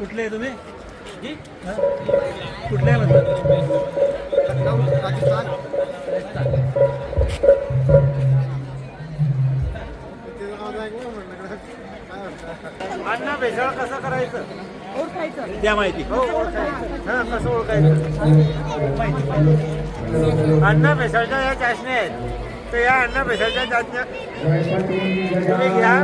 कुठले आहे तुम्ही? कुठले आहे म्हटलं? राजस्थान. अण्णा भेसळ कसं करायचं ओळखायचं त्या माहिती. हो ओळखायचं. हां कसं ओळखायचं अण्णा भेसळच्या या चाचण्या आहेत. तर या अण्णा भेसळच्या चाचण्या तुम्ही घ्या.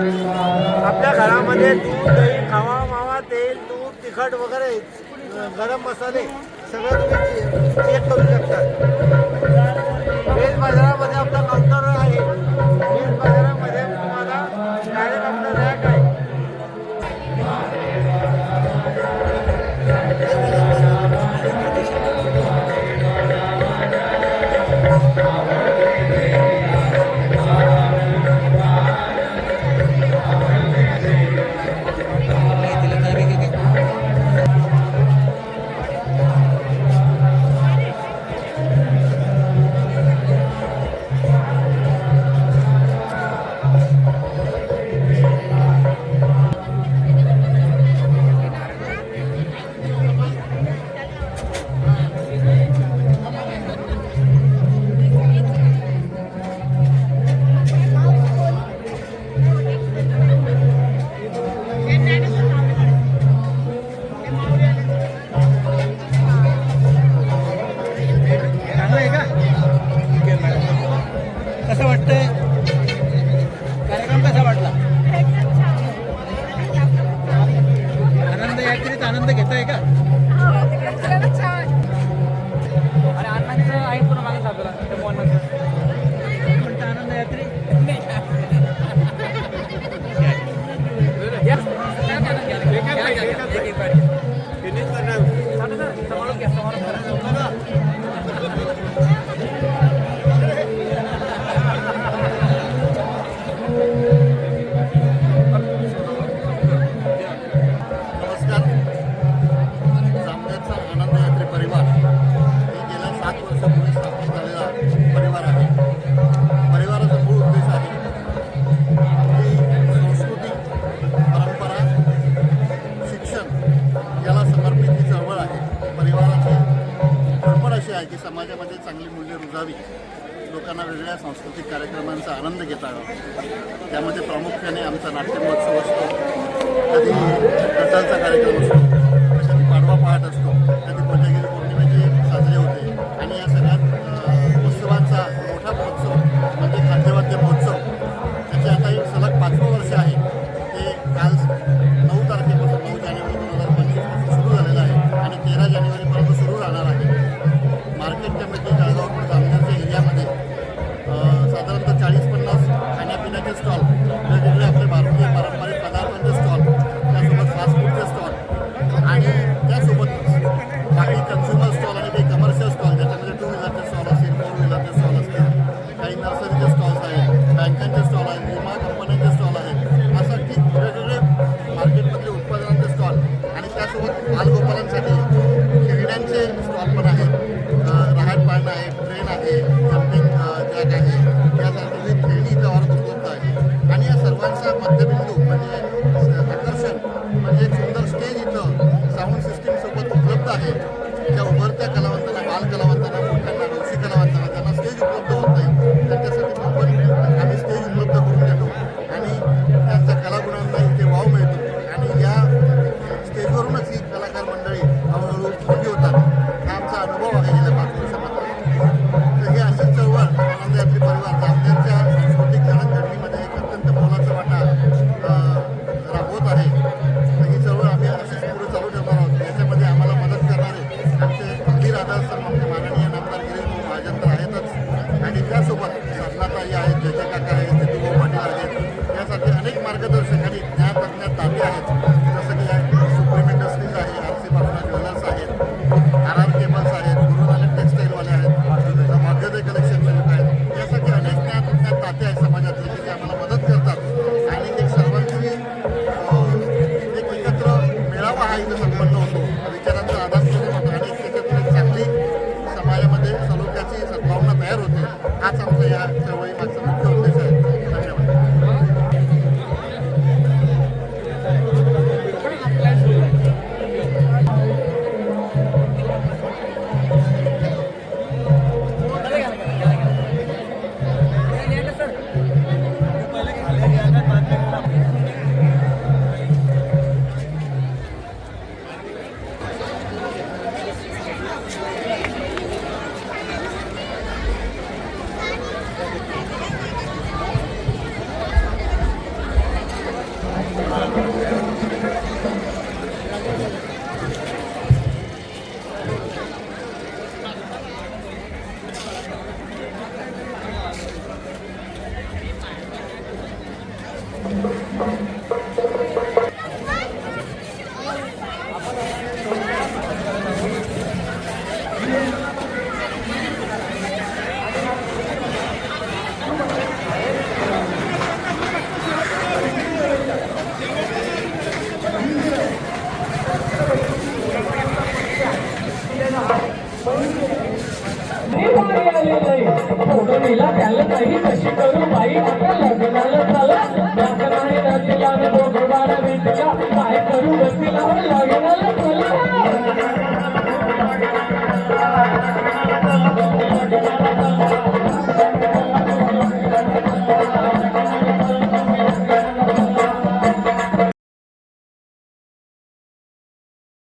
आपल्या घरामध्ये दूध दही खावा मावा तेल तूप तिखट वगैरे गरम मसाले सगळं तुम्ही चेक करू शकता. वेज बाजारामध्ये आपला काउंटर आहे. वेज बाजारामध्ये तुम्हाला डायरेक्ट आपलं रॅक आहे. कसं वाटतंय? कार्यक्रम कसा वाटला? आनंद यात्रेत आनंद घेताय का? आणि अण्णांचं आहे पुन्हा मागे साजरा कोणता आनंद यात्रे? की समाजामध्ये चांगली मूल्य रुजावी, लोकांना वेगवेगळ्या सांस्कृतिक कार्यक्रमांचा आनंद घेता यावा. त्यामध्ये प्रामुख्याने आमचा नाट्य महोत्सव असतो, कधी गटाचा कार्यक्रम असतो, कधी पाडवा पहाट असतो, कधी कोजागिरी पौर्णिमेचे साजरे होते. आणि या सगळ्यात उत्सवांचा मोठा महोत्सव म्हणजे खाद्यवाद्य महोत्सव, त्याचे आता एक सलग 5वं वर्ष आहे. ते काल 9 तारखेपासून 9 जानेवारी 2025 पासून सुरू झालेलं आहे आणि 13 जानेवारीपर्यंत सुरू राहणार आहे. मार्केट कमिटी जळगाव जामनेरच्या एरियामध्ये साधारणतः 40-50 खाण्यापिण्याचे स्टॉल, वेगवेगळे आपले भारतीय पारंपरिक पदार्थांचे स्टॉल, त्यासोबत फास्ट फूडचे स्टॉल आणि त्यासोबतच काही कन्झ्युमर स्टॉल आणि काही कमर्शियल स्टॉल, ज्याच्यामध्ये 2 व्हीलरचे स्टॉल असतील, 4 व्हीलरचे स्टॉल असतील, काही नर्सरीचे स्टॉल्स आहेत, बँकांचे स्टॉल आहेत, विमा कंपन्यांचे स्टॉल आहेत, असं की वेगवेगळे मार्केटमधले उत्पादनांचे स्टॉल आणि त्यासोबत बालगोपालांसाठी खेळण्यांचे स्टॉल पण आहेत. राहत पाळणं आहे, ट्रेन आहे, जम्पिंग जॅक आहे, यासारखी विविध खेळणी इथं औरत उपलब्ध आहे. आणि या सर्वांचा मध्यबिंदू म्हणजे आकर्षण म्हणजे एक सुंदर स्टेज इथं साऊंड सिस्टीमसोबत उपलब्ध आहे. ज्या उभरत्या कलावंतांना, बालकलावंतांना, मोठ्यांना, नवशी कलावंतांना ज्यांना स्टेज उपलब्ध होत नाही त्यांच्यासाठी आम्ही स्टेज उपलब्ध करून देतो आणि त्यांच्या कलागुणांना इथे वाव मिळतो. आणि या स्टेजवरूनच ही कलाकार मंडळी हळूहळू उभी होतात. हा आमचा अनुभव आहे गेल्या 5 वर्षामध्ये. तर हे अशीच चळवळ आनंद यात्री परिवार जामनेरच्या सांस्कृतिक जडणघडणीमध्ये एक अत्यंत मोलाचा वाटा तज्ञ ताते आहेत, जसं की सुप्रीम इंडस्ट्रीज आहे, RC बाफना ज्वेलर्स आहेत, RR केबल्स आहेत, गुरुनानक टेक्सटाईलवाले आहेत, भाग्योदय कलेक्शनचे लोक आहेत. यासाठी अनेक ज्ञान ताते आहेत समाजातले की ते आम्हाला मदत करतात आणि एक सर्वांची एक एकत्र मेळावा हा इथं संपन्न होतो, विचारांचं आदान प्रदान होतं आणि त्याच्यातून एक चांगली समाजामध्ये सलोख्याची सद्भावना तयार होते. हाच आमचा या चळवळी मागचा मुख्य उद्देश आहे. धन्यवाद. त्याला काही कशी करू बाई आता लग्नाला चला काय करू बसला